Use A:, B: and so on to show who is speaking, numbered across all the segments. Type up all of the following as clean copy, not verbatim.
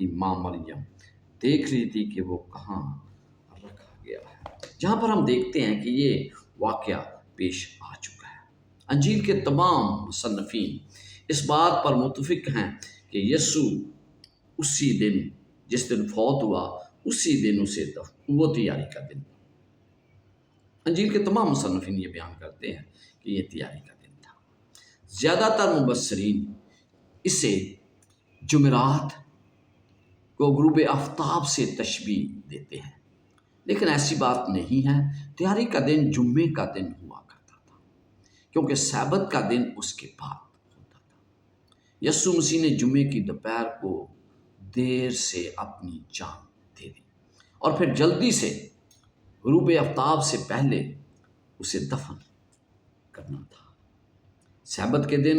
A: کی ماں مریم دیکھ رہی تھی کہ وہ کہاں رکھا گیا ہے۔ جہاں پر ہم دیکھتے ہیں کہ یہ واقعہ پیش آ چکا ہے۔ انجیل کے تمام مصنفین اس بات پر متفق ہیں کہ یسوع اسی دن جس دن فوت ہوا اسی دن اسے وہ تیاری کا دن تھا۔ انجیل کے تمام مصنفین یہ بیان کرتے ہیں کہ یہ تیاری کا دن تھا۔ زیادہ تر مبصرین اسے جمعرات کو غروب آفتاب سے تشبیہ دیتے ہیں، لیکن ایسی بات نہیں ہے۔ تیاری کا دن جمعے کا دن ہوا کرتا تھا، کیونکہ سبت کا دن اس کے بعد ہوتا تھا۔ یسوع مسیح نے جمعے کی دوپہر کو دیر سے اپنی جان دے دی اور پھر جلدی سے غروب آفتاب سے پہلے اسے دفن کرنا تھا۔ سبت کے دن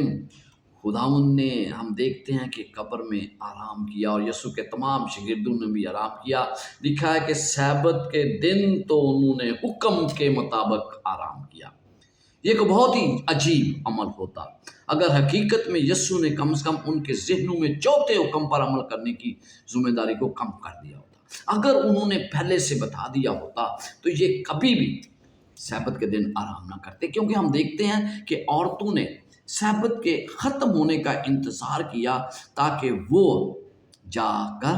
A: خداوند نے ہم دیکھتے ہیں کہ قبر میں آرام کیا، اور یسوع کے تمام شاگردوں نے بھی آرام کیا۔ لکھا ہے کہ سبت کے دن تو انہوں نے حکم کے مطابق آرام کیا۔ یہ ایک بہت ہی عجیب عمل ہوتا اگر حقیقت میں یسوع نے کم از کم ان کے ذہنوں میں چوتھے حکم پر عمل کرنے کی ذمہ داری کو کم کر دیا ہوتا۔ اگر انہوں نے پہلے سے بتا دیا ہوتا تو یہ کبھی بھی سبت کے دن آرام نہ کرتے، کیونکہ ہم دیکھتے ہیں کہ عورتوں نے سبت کے ختم ہونے کا انتظار کیا تاکہ وہ جا کر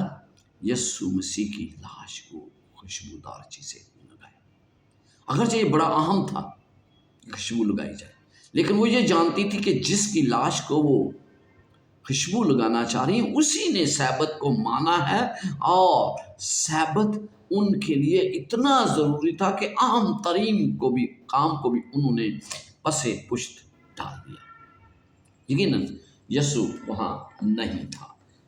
A: یسوع مسیح کی لاش کو خوشبودار چیزیں لگائیں۔ اگرچہ یہ بڑا اہم تھا خوشبو لگائی جائے، لیکن وہ یہ جانتی تھی کہ جس کی لاش کو وہ خوشبو لگانا چاہ رہی ہیں اسی نے سبت کو مانا ہے، اور سبت ان کے لیے اتنا ضروری تھا کہ اہم ترین کام کو بھی انہوں نے پس پشت ڈال دیا۔ یقیناً یسوع وہاں نہیں تھا،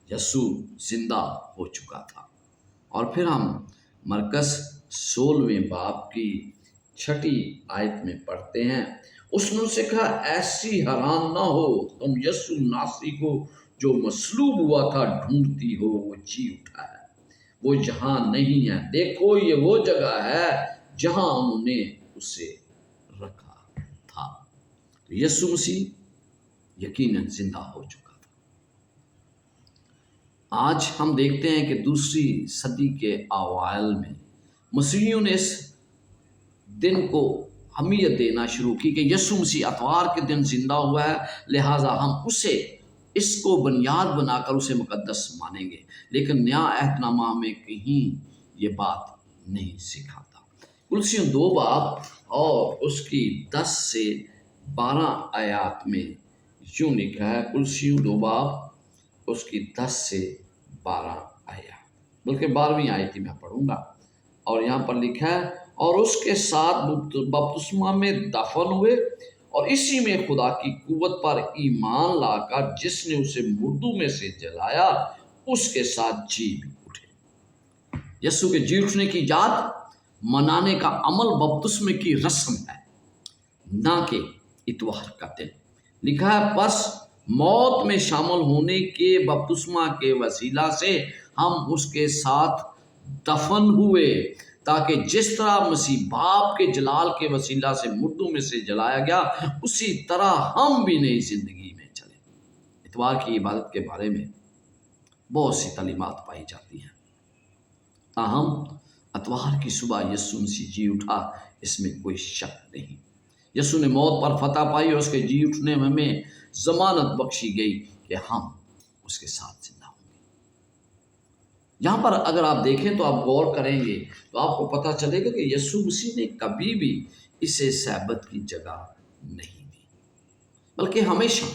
A: یسوع زندہ ہو چکا تھا۔ اور پھر ہم مرکز 16 باب کی 6 آیت میں پڑھتے ہیں، اس نے اسے کہا ایسی حیران نہ ہو، تم یسوع ناصری کو جو مصلوب ہوا تھا ڈھونڈتی ہو، وہ جی اٹھا ہے، وہ یہاں نہیں ہے، دیکھو یہ وہ جگہ ہے جہاں انہوں نے اسے رکھا تھا۔ تو یسوع مسیح یقیناً زندہ ہو چکا تھا۔ آج ہم دیکھتے ہیں کہ دوسری صدی کے اوائل میں مسیحیوں نے اس دن کو اہمیت دینا شروع کی کہ یسوع مسیح اتوار کے دن زندہ ہوا ہے، لہٰذا ہم اس کو بنیاد بنا کر اسے مقدس مانیں گے۔ لیکن نیا عہد نامہ ہمیں کہیں یہ بات نہیں سکھاتا۔ کلوسیوں 2 باب اور اس کی 10 سے 12 آیات میں یوں لکھا ہے، کلوسیوں 2 باب اس کی 10 سے 12 آیات، بلکہ 12ویں آیت ہی میں پڑھوں گا۔ اور یہاں پر لکھا ہے، اور اس کے ساتھ بپتسمہ میں دفن ہوئے، اور اسی میں خدا کی قوت پر ایمان لا کر جس نے اسے مردوں میں سے جلایا اس کے ساتھ جی بھی اٹھے۔ یسوع کے جی اٹھنے کی یاد منانے کا عمل بپتسمے کی رسم ہے، نہ کہ اتوار کا دن۔ لکھا ہے، پس موت میں شامل ہونے کے بپتسمہ کے وسیلہ سے ہم اس کے ساتھ دفن ہوئے، تاکہ جس طرح مسیح باپ کے جلال کے وسیلہ سے مردوں میں سے جلایا گیا اسی طرح ہم بھی نئی زندگی میں چلیں۔ اتوار کی عبادت کے بارے میں بہت سی تعلیمات پائی جاتی ہیں، تاہم اتوار کی صبح یسوع مسیح جی اٹھا، اس میں کوئی شک نہیں۔ یسوع نے موت پر فتح پائی اور اس کے جی اٹھنے میں ہمیں ضمانت بخشی گئی کہ ہم اس کے ساتھ زندہ ہوں گے۔ یہاں پر اگر آپ دیکھیں تو آپ غور کریں گے تو آپ کو پتہ چلے گا کہ یسوع مسیح نے کبھی بھی اسے سبت کی جگہ نہیں دی، بلکہ ہمیشہ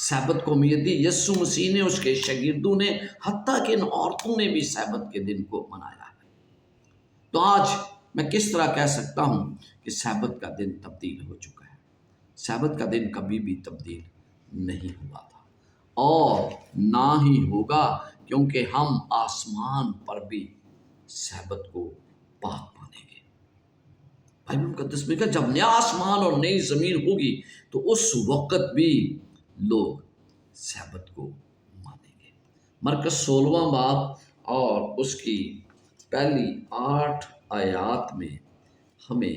A: سبت کو اہمیت دی۔ یسوع مسیح نے، اس کے شاگردوں نے، حتیٰ کہ ان عورتوں نے بھی سبت کے دن کو منایا ہے۔ تو آج میں کس طرح کہہ سکتا ہوں کہ سبت کا دن تبدیل ہو چکا ہے؟ سبت کا دن کبھی بھی تبدیل نہیں ہوا تھا اور نہ ہی ہوگا، کیونکہ ہم آسمان پر بھی سبت کو پاک مانیں گے۔ بائبل مقدس میں کہا جب نیا آسمان اور نئی زمین ہوگی تو اس وقت بھی لوگ سبت کو مانیں گے۔ مرکز 16 باب اور اس کی پہلی 8 آیات میں ہمیں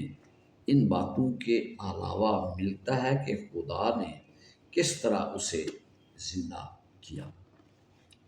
A: ان باتوں کے علاوہ ملتا ہے کہ خدا نے کس طرح اسے زندہ کیا۔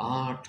A: 8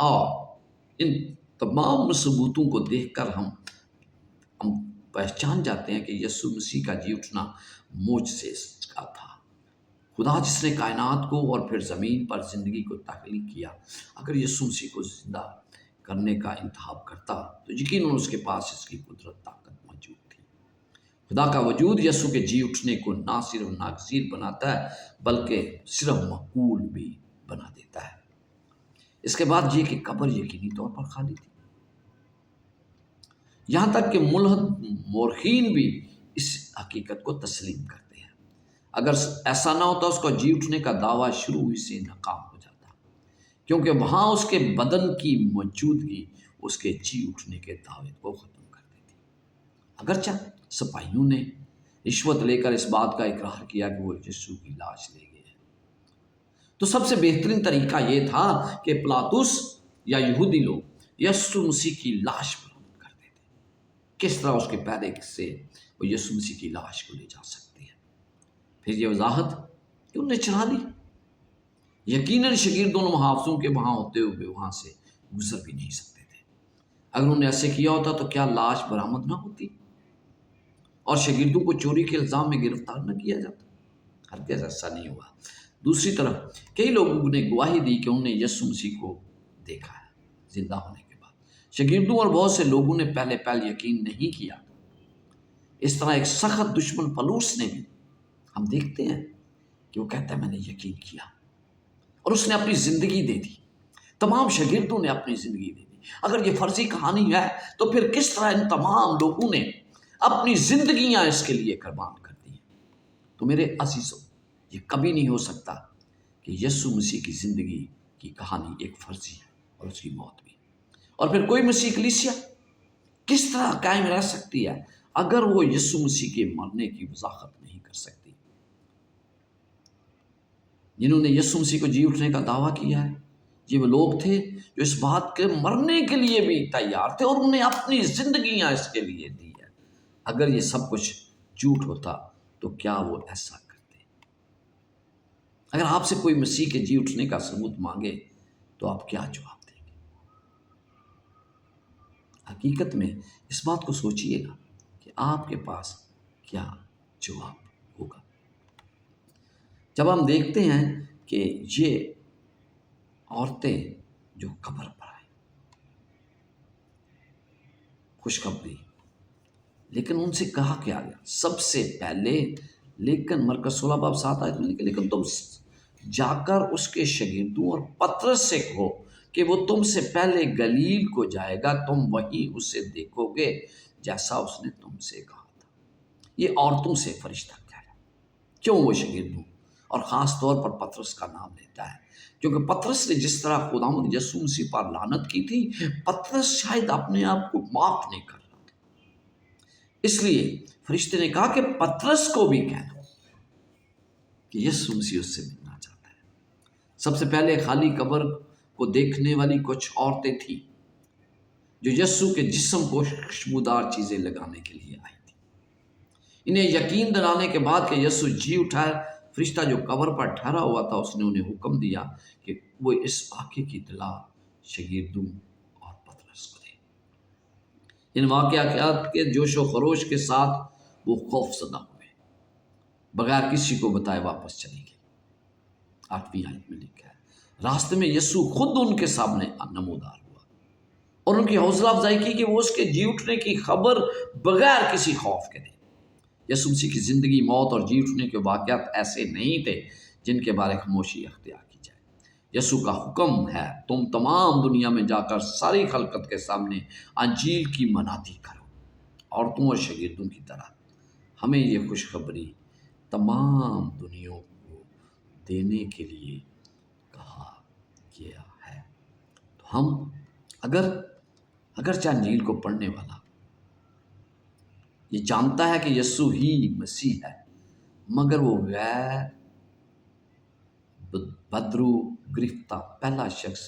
A: اور ان تمام ثبوتوں کو دیکھ کر ہم پہچان جاتے ہیں کہ یسوع مسیح کا جی اٹھنا معجزے کا تھا۔ خدا جس نے کائنات کو اور پھر زمین پر زندگی کو تخلیق کیا، اگر یسوع مسیح کو زندہ کرنے کا انتخاب کرتا تو یقیناً اس کے پاس اس کی قدرت طاقت موجود تھی۔ خدا کا وجود یسوع کے جی اٹھنے کو نہ صرف ناگزیر بناتا ہے بلکہ صرف معقول بھی بنا دیتا ہے۔ اس کے بعد یہ کہ قبر یقینی طور پر خالی تھی، یہاں تک کہ ملحد مورخین بھی اس حقیقت کو تسلیم کرتے ہیں۔ اگر ایسا نہ ہوتا اس کا جی اٹھنے کا دعویٰ شروع ہی سے ناکام ہو جاتا، کیونکہ وہاں اس کے بدن کی موجودگی اس کے جی اٹھنے کے دعوے کو ختم کر دیتی۔ اگرچہ سپاہیوں نے رشوت لے کر اس بات کا اقرار کیا کہ وہ یسوع کی لاش لے گئے ہیں، تو سب سے بہترین طریقہ یہ تھا کہ پلاطس یا یہودی لوگ یسوع مسیح کی لاش برآمد کر دیتے۔ کس طرح اس کے پہلے سے وہ یسوع مسیح کی لاش کو لے جا سکتے ہیں؟ پھر یہ وضاحت کہ انہوں نے چرا لی۔ یقیناً شاگردوں اور محافظوں کے وہاں ہوتے ہوئے وہاں سے گزر بھی نہیں سکتے تھے۔ اگر انہوں نے ایسے کیا ہوتا تو کیا لاش برآمد نہ ہوتی اور شاگردوں کو چوری کے الزام میں گرفتار نہ کیا جاتا؟ ہرگز ایسا نہیں ہوا۔ دوسری طرف کئی لوگوں نے گواہی دی کہ انہوں نے یسوع مسیح کو دیکھا ہے زندہ ہونے کے بعد۔ شاگردوں اور بہت سے لوگوں نے پہلے یقین نہیں کیا۔ اس طرح ایک سخت دشمن پولس نے بھی، ہم دیکھتے ہیں کہ وہ کہتا ہے میں نے یقین کیا اور اس نے اپنی زندگی دے دی۔ تمام شاگردوں نے اپنی زندگی دے دی۔ اگر یہ فرضی کہانی ہے تو پھر کس طرح ان تمام لوگوں نے اپنی زندگیاں اس کے لیے قربان کر دی ہیں؟ تو میرے عزیزوں، یہ کبھی نہیں ہو سکتا کہ یسوع مسیح کی زندگی کی کہانی ایک فرضی ہے اور اس کی موت بھی۔ اور پھر کوئی مسیح کلیسیا کس طرح قائم رہ سکتی ہے اگر وہ یسوع مسیح کے مرنے کی وضاحت نہیں کر سکتی؟ جنہوں نے یسوع مسیح کو جی اٹھنے کا دعویٰ کیا ہے، یہ وہ لوگ تھے جو اس بات کے مرنے کے لیے بھی تیار تھے اور انہوں نے اپنی زندگیاں اس کے لیے دی ہے۔ اگر یہ سب کچھ جھوٹ ہوتا تو کیا وہ ایسا کرتے؟ اگر آپ سے کوئی مسیح کے جی اٹھنے کا ثبوت مانگے تو آپ کیا جواب دیں گے؟ حقیقت میں اس بات کو سوچئے گا کہ آپ کے پاس کیا جواب ہوگا۔ جب ہم دیکھتے ہیں کہ یہ عورتیں جو قبر پر آئیں، خوشخبری، لیکن ان سے کہا کیا گیا سب سے پہلے، لیکن مرکز 16 باب 7 آیت میں لکھا، لیکن تم جا کر اس کے شاگردوں اور پطرس سے کہو کہ وہ تم سے پہلے گلیل کو جائے گا، تم وہیں اسے دیکھو گے جیسا اس نے تم سے کہا تھا۔ یہ عورتوں سے فرشتہ کہہ رہا ہے۔ کیوں وہ شاگردوں اور خاص طور پر پطرس کا نام لیتا ہے؟ کیونکہ پطرس نے جس طرح خداوند یسوع مسیح پر لعنت کی تھی، پطرس شاید اپنے آپ کو معاف نہیں کر رہا تھا۔ اس لیے فرشتے نے کہا کہ پطرس کو بھی کہہ دو کہ یسوع مسیح اس سے ملنا چاہتا ہے۔ سب سے پہلے خالی قبر کو دیکھنے والی کچھ عورتیں تھیں جو یسوع کے جسم کو خوشبودار چیزیں لگانے کے لیے آئی تھیں۔ انہیں یقین دلانے کے بعد کہ یسوع جی اٹھا ہے، فرشتہ جو قبر پر ٹھہرا ہوا تھا اس نے انہیں حکم دیا کہ وہ اس واقعے کی اطلاع شاگردوں اور پطرس کو دیں۔ ان واقعات کے جوش و خروش کے ساتھ وہ خوف زدہ ہوئے، بغیر کسی کو بتائے واپس چلی گئی۔ 8ویں آیت میں لکھا ہے، راستے میں یسوع خود ان کے سامنے نمودار ہوا اور ان کی حوصلہ افزائی کی کہ وہ اس کے جی اٹھنے کی خبر بغیر کسی خوف کے دیں۔ یسوع مسیح کی زندگی، موت اور جی اٹھنے کے واقعات ایسے نہیں تھے جن کے بارے خاموشی اختیار کی جائے۔ یسوع کا حکم ہے، تم تمام دنیا میں جا کر ساری خلقت کے سامنے انجیل کی منادی کرو۔ عورتوں اور شاگردوں کی طرح ہمیں یہ خوشخبری تمام دنیا کو دینے کے لیے کہا گیا ہے۔ تو ہم اگرچہ انجیل کو پڑھنے والا یہ جانتا ہے کہ یسوع ہی مسیح ہے، مگر وہ غیر بدرو گرفتہ پہلا شخص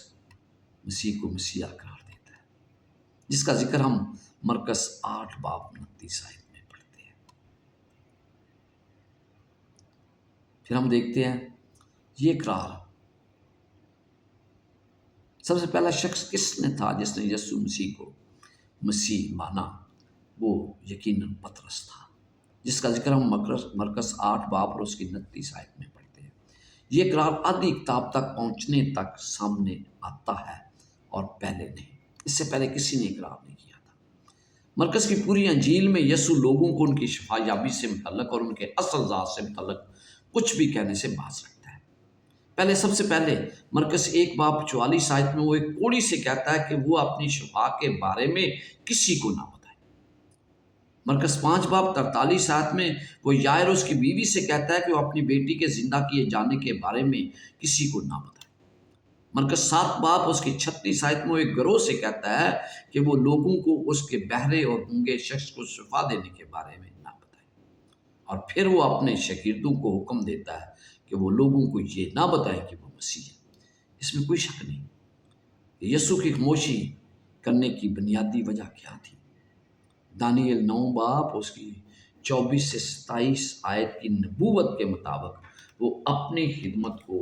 A: مسیح کو مسیح قرار دیتا ہے، جس کا ذکر ہم مرکز 8 باب 29 آیت میں پڑھتے ہیں۔ پھر ہم دیکھتے ہیں یہ اقرار سب سے پہلا شخص کس نے تھا جس نے یسوع مسیح کو مسیح مانا؟ وہ یقیناً پطرس تھا، جس کا ذکر ہم مرکز 8 باب اور اس کی 29 آیت میں پڑھتے ہیں۔ یہ اقرار آدھی کتاب تک پہنچنے تک سامنے آتا ہے اور پہلے نہیں، اس سے پہلے کسی نے اقرار نہیں کیا تھا۔ مرکز کی پوری انجیل میں یسوع لوگوں کو ان کی شفا یابی سے متعلق اور ان کے اصل ذات سے متعلق کچھ بھی کہنے سے باز رکھتا ہے۔ سب سے پہلے مرکز 1 باب 44 آیت میں وہ ایک کوڑی سے کہتا ہے کہ وہ اپنی شفا کے بارے میں کسی کو نہ بتائے۔ مرکز 5 باب 43 آیت میں وہ یائروس کی بیوی سے کہتا ہے کہ وہ اپنی بیٹی کے زندہ کیے جانے کے بارے میں کسی کو نہ بتائے۔ مرکز 7 باب اس کی 36 آیت میں وہ ایک گروہ سے کہتا ہے کہ وہ لوگوں کو اس کے بہرے اور گونگے شخص کو شفا دینے کے بارے میں نہ بتائے، اور پھر وہ اپنے شاگردوں کو حکم دیتا ہے کہ وہ لوگوں کو یہ نہ بتائیں کہ وہ مسیح ہے۔ اس میں کوئی شک نہیں کہ یسوع کی خاموشی کرنے کی بنیادی وجہ کیا تھی۔ دانیل 9 باب اس کی 24 سے 27 آیت کی نبوت کے مطابق وہ اپنی خدمت کو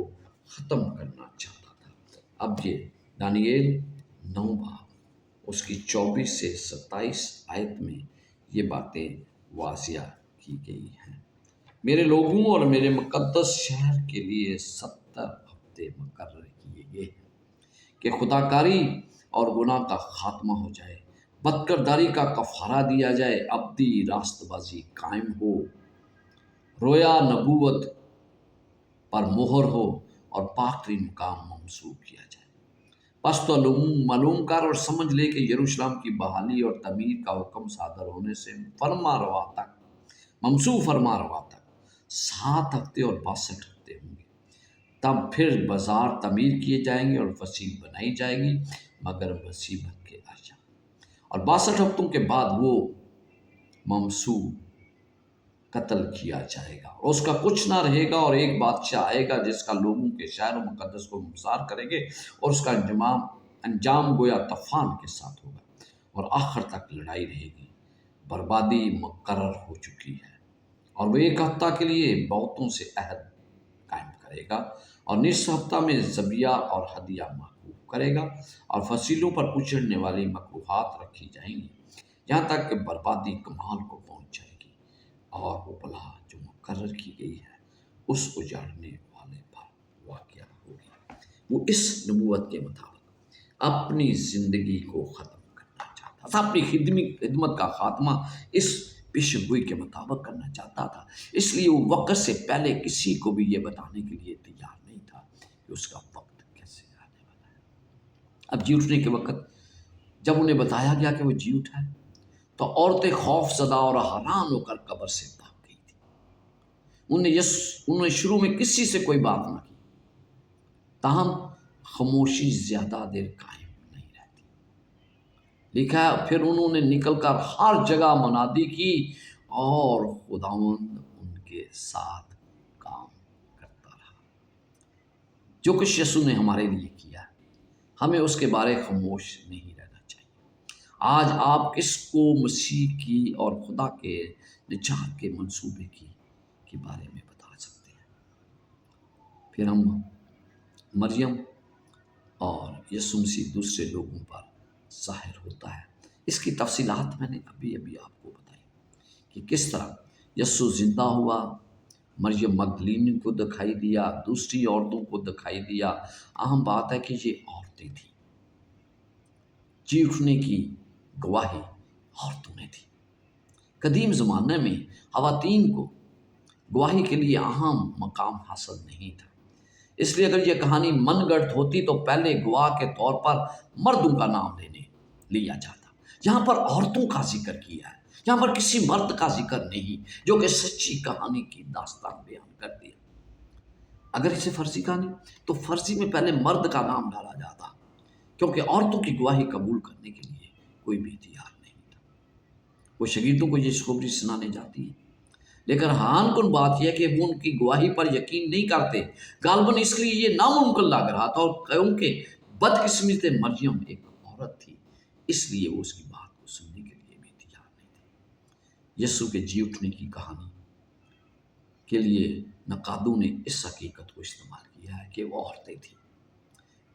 A: ختم کرنا چاہتا تھا۔ اب یہ دانیل 9 باب اس کی 24 سے 27 آیت میں یہ باتیں واضح کی گئی ہیں۔ میرے لوگوں اور میرے مقدس شہر کے لیے 70 ہفتے مقرر کیے گئے ہیں کہ خدا کاری اور گناہ کا خاتمہ ہو جائے، بدکرداری کا کفارہ دیا جائے، ابدی راست بازی قائم ہو، رویا نبوت پر مہر ہو اور پاک ترین مقام منسوخ کیا جائے۔ پس تو معلوم کر اور سمجھ لے کہ یروشلم کی بحالی اور تعمیر کا حکم صادر ہونے سے منسوخ فرما روا تک 7 ہفتے اور 62 ہفتے ہوں گے۔ تب پھر بازار تعمیر کیے جائیں گے اور فصیل بنائی جائے گی، مگر مصیبت کے ایام اور 62 ہفتوں کے بعد وہ ممسوح قتل کیا جائے گا اور اس کا کچھ نہ رہے گا، اور ایک بادشاہ آئے گا جس کا لوگوں کے شہر و مقدس کو ممسار کریں گے، اور اس کا انجام گویا طوفان کے ساتھ ہوگا، اور آخر تک لڑائی رہے گی۔ بربادی مقرر ہو چکی ہے، اور وہ 1 ہفتہ کے لیے بہتوں سے عہد قائم کرے گا، اور نصف ہفتہ میں ذبیحہ اور ہدیہ موقوف کرے گا، اور فصیلوں پر اچڑنے والی مکروہات رکھی جائیں گی، یہاں تک کہ بربادی کمال کو پہنچ جائے گی، اور وہ بلا جو مقرر کی گئی ہے اس اجاڑنے والے پر واقع ہوگی۔ وہ اس نبوت کے مطابق اپنی زندگی کو ختم کرنا چاہتا تھا، اپنی خدمت کا خاتمہ اس پیشن گوئی کے مطابق کرنا چاہتا تھا، اس لیے وہ وقت سے پہلے کسی کو بھی یہ بتانے کے لیے تیار نہیں تھا کہ اس کا وقت کیسے آنے والا ہے۔ اب جی اٹھنے کے وقت جب انہیں بتایا گیا کہ وہ جی اٹھا ہے تو عورتیں خوف زدہ اور حیران ہو کر قبر سے بھاگ گئی تھی۔ انہوں نے شروع میں کسی سے کوئی بات نہ کی، تاہم خاموشی زیادہ دیر قائم نہیں رہتی۔ لکھا ہے پھر انہوں نے نکل کر ہر جگہ منادی کی اور خداوند ان کے ساتھ کام کرتا رہا۔ جو کچھ یسوع نے ہمارے لیے کیا ہمیں اس کے بارے خاموش نہیں رہنا چاہیے۔ آج آپ کس کو مسیح کی اور خدا کے نجات کے منصوبے کے بارے میں بتا سکتے ہیں؟ پھر ہم مریم اور یسوع مسیح دوسرے لوگوں پر ظاہر ہوتا ہے، اس کی تفصیلات میں نے ابھی آپ کو بتائی کہ کس طرح یسوع زندہ ہوا، مریم مگدلینی کو دکھائی دیا، دوسری عورتوں کو دکھائی دیا۔ اہم بات ہے کہ یہ عورتیں تھیں، جی اٹھنے کی گواہی عورتوں نے تھی۔ قدیم زمانے میں خواتین کو گواہی کے لیے اہم مقام حاصل نہیں تھا، اس لیے اگر یہ کہانی من گڑھ ہوتی تو پہلے گواہ کے طور پر مردوں کا نام لیا جاتا۔ یہاں پر عورتوں کا ذکر کیا ہے، یہاں پر کسی مرد کا ذکر نہیں جو کہ سچی کہانی کی داستان بیان کر دیا۔ اگر اسے فرضی کہانی تو فرضی میں پہلے مرد کا نام ڈالا جاتا، کیونکہ عورتوں کی گواہی قبول کرنے کے لیے کوئی بھی تیار نہیں تھا۔ وہ شاگردوں کو یہ خوشخبری سنانے جاتی ہے، لیکن حیران کن بات یہ ہے کہ وہ ان کی گواہی پر یقین نہیں کرتے، غالباً اس لیے یہ ناممکن لگ رہا تھا، اور کیونکہ بدقسمتی مریم ایک عورت تھی اس لیے وہ اس کی بات کو سننے کے لیے بھی تیار نہیں تھے۔ یسوع کے جی اٹھنے کی کہانی کے لیے نقادوں نے اس حقیقت کو استعمال کیا ہے کہ وہ عورتیں تھیں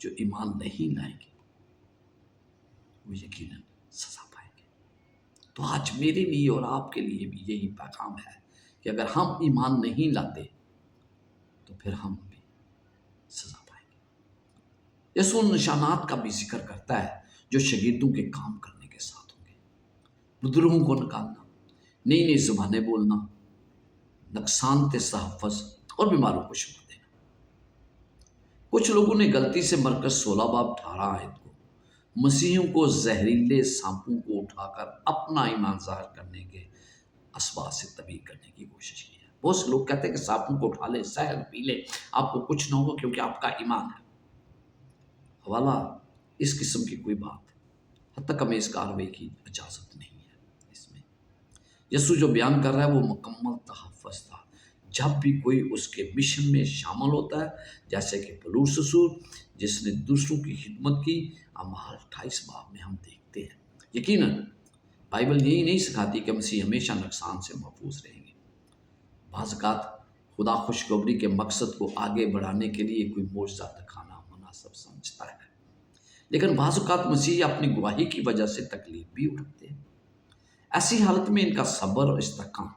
A: جو ایمان نہیں لائیں گے وہ یقیناً سزا پائیں گے۔ تو آج میرے لیے اور آپ کے لیے بھی یہی پیغام ہے کہ اگر ہم ایمان نہیں لاتے تو پھر ہم بھی سزا پائیں گے۔ یسوع ان نشانات کا بھی ذکر کرتا ہے جو شاگردوں کے کام کرنے کے ساتھ ہوں گے۔ بزرگوں کو نکالنا، نئی نئی زبانیں بولنا، نقصان سے تحفظ اور بیماروں کو شفا دینا۔ کچھ لوگوں نے غلطی سے مرکز 16 باب 18 آیت کو مسیحیوں کو زہریلے سانپوں کو اٹھا کر اپنا ایمان ظاہر کرنے کے اسباب سے تبدیل کرنے کی کوشش کی ہے۔ بہت سے لوگ کہتے ہیں کہ سانپوں کو اٹھا لے، زہر پی لے، آپ کو کچھ نہ ہوگا کیونکہ آپ کا ایمان ہے۔ حوالہ اس قسم کی کوئی بات حتی کہ اس کاروائی کی اجازت نہیں ہے۔ اس میں یسوع جو بیان کر رہا ہے وہ مکمل تحفظ تھا۔ جب بھی کوئی اس کے مشن میں شامل ہوتا ہے، جیسے کہ پولس رسول جس نے دوسروں کی خدمت کی، اعمال 28 باب میں ہم دیکھتے ہیں۔ یقیناً بائبل یہی نہیں سکھاتی کہ مسیح ہمیشہ نقصان سے محفوظ رہیں گے۔ بعض اوقات خدا خوشخبری کے مقصد کو آگے بڑھانے کے لیے کوئی معجزہ دکھانا مناسب سمجھتا ہے، لیکن بعض اوقات مسیح اپنی گواہی کی وجہ سے تکلیف بھی اٹھاتے ہیں۔ ایسی حالت میں ان کا صبر اور استحکام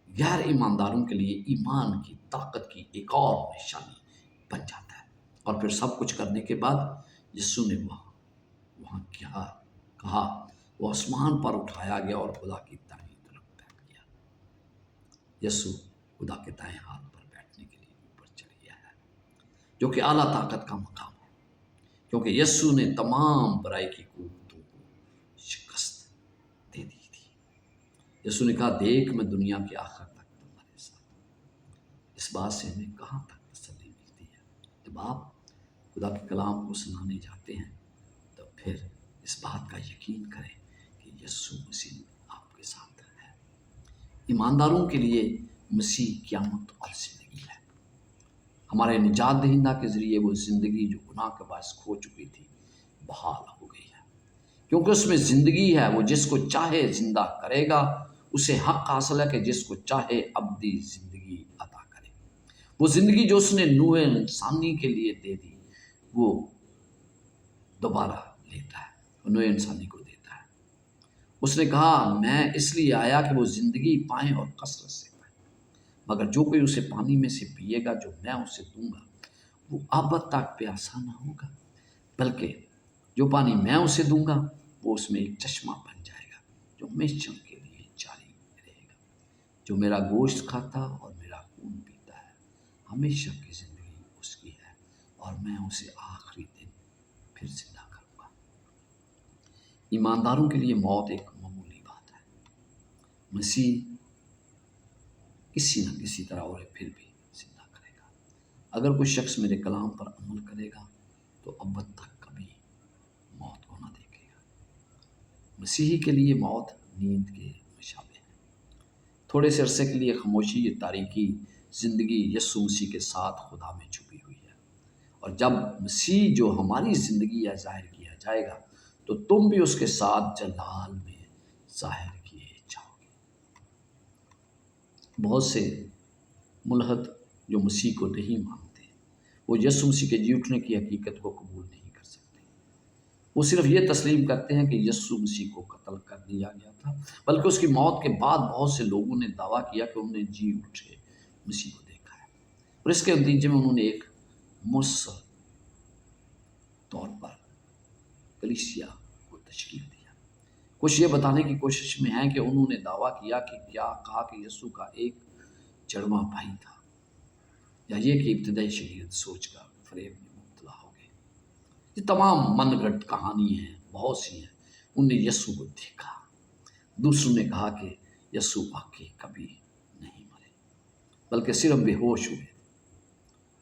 A: غیر ایمانداروں کے لیے ایمان کی طاقت کی ایک اور نشانی بن جاتا ہے۔ اور پھر سب کچھ کرنے کے بعد یسوع نے وہاں کیا کہا، وہ آسمان پر اٹھایا گیا اور خدا کی دائیں طرف بیٹھ گیا۔ یسوع خدا کے دائیں ہاتھ پر بیٹھنے کے لیے اوپر چڑھ گیا ہے، جو کہ اعلیٰ طاقت کا مقام ہے، کیونکہ یسوع نے تمام برائی کی قوتوں کو شکست دے دی تھی۔ یسوع نے کہا، دیکھ میں دنیا کے آخر تک تمہارے ساتھ ہوں۔ اس بات سے ہمیں کہاں تک تسلی ملتی ہے؟ جب آپ خدا کے کلام کو سنانے جاتے ہیں تو پھر اس بات کا یقین کریں کہ یسوع مسیح آپ کے ساتھ ہے۔ ایمانداروں کے لیے مسیح قیامت اور زندگی ہے۔ ہمارے نجات دہندہ کے ذریعے وہ زندگی جو گناہ کے باعث کھو چکی تھی بحال ہو گئی ہے، کیونکہ اس میں زندگی ہے۔ وہ جس کو چاہے زندہ کرے گا، اسے حق حاصل ہے کہ جس کو چاہے ابدی زندگی عطا کرے۔ وہ زندگی جو اس نے نوع انسانی کے لیے دے دی، وہ دوبارہ لیتا ہے، وہ نوع انسانی کو دیتا ہے۔ اس نے کہا، میں اس لیے آیا کہ وہ زندگی پائیں اور کثرت سے پائیں، مگر جو کوئی اسے پانی میں سے پیے گا جو میں اسے دوں گا، وہ ابد تک پیاسا نہ ہوگا، بلکہ جو پانی میں اسے دوں گا وہ اس میں ایک چشمہ بن جائے گا جو ہمیشہ کے لیے جاری رہے گا۔ جو میرا گوشت کھاتا اور میرا خون پیتا ہے، ہمیشہ کی زندگی اس کی ہے، اور میں اسے آخری دن پھر زندہ کروں گا۔ ایمانداروں کے لیے موت ایک معمولی بات ہے۔ مسیح کسی نہ کسی طرح اور پھر بھی زندہ کرے گا۔ اگر کوئی شخص میرے کلام پر عمل کرے گا تو ابد تک کبھی موت کو نہ دیکھے گا۔ مسیحی کے لیے موت نیند کے مشابہ ہے۔ تھوڑے سے عرصے کے لیے خاموشی، یہ تاریکی زندگی یسوع مسیح کے ساتھ خدا میں چھپی ہوئی ہے، اور جب مسیح جو ہماری زندگی ہے ظاہر کیا جائے گا تو تم بھی اس کے ساتھ جلال میں ظاہر کیے جاؤ گے۔ بہت سے ملحد جو مسیح کو نہیں مانتے، وہ یسوع مسیح کے جی اٹھنے کی حقیقت کو قبول نہیں کر سکتے۔ وہ صرف یہ تسلیم کرتے ہیں کہ یسوع مسیح کو قتل کر دیا گیا تھا، بلکہ اس کی موت کے بعد بہت سے لوگوں نے دعویٰ کیا کہ انہوں نے جی اٹھے مسیح کو دیکھا ہے، اور اس کے نتیجے میں انہوں نے ایک مؤثر طور پر کلیسیا کو تشکیل دیا۔ کچھ یہ بتانے کی کوشش میں ہیں کہ انہوں نے دعویٰ کیا کہ کہا کہ یسوع کا ایک جڑواں بھائی تھا، یا یہ کہ ابتدائی شریعت سوچ کر فریب میں مبتلا ہو گئے۔ یہ تمام من گھڑت کہانی ہیں، بہت سی ہیں۔ انہوں نے یسوع کو دیکھا، دوسروں نے کہا کہ یسوع واقعی کبھی نہیں مرے بلکہ صرف بے ہوش ہوئے،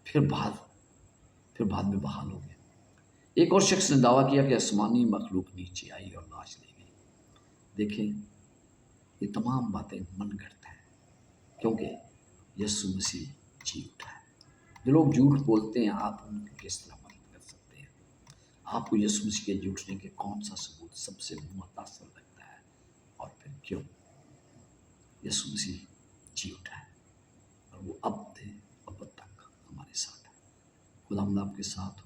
A: پھر بعد میں بحال ہو گئے۔ ایک اور شخص نے دعویٰ کیا کہ آسمانی مخلوق نیچے آئی اور لاش لے گئی۔ دیکھیں، یہ تمام باتیں من گھڑت ہیں، کیونکہ یسوع مسیح جی اٹھا ہے۔ جو لوگ جھوٹ بولتے ہیں، آپ ان کی کس طرح مدد کر سکتے ہیں؟ آپ کو یسوع مسیح کے جی اٹھنے کے کون سا ثبوت سب سے متاثر لگتا ہے، اور پھر کیوں؟ یسوع مسیح جی اٹھا ہے، اور وہ اب تک ہمارے ساتھ ہے۔ خدا آپ کے ساتھ ہو۔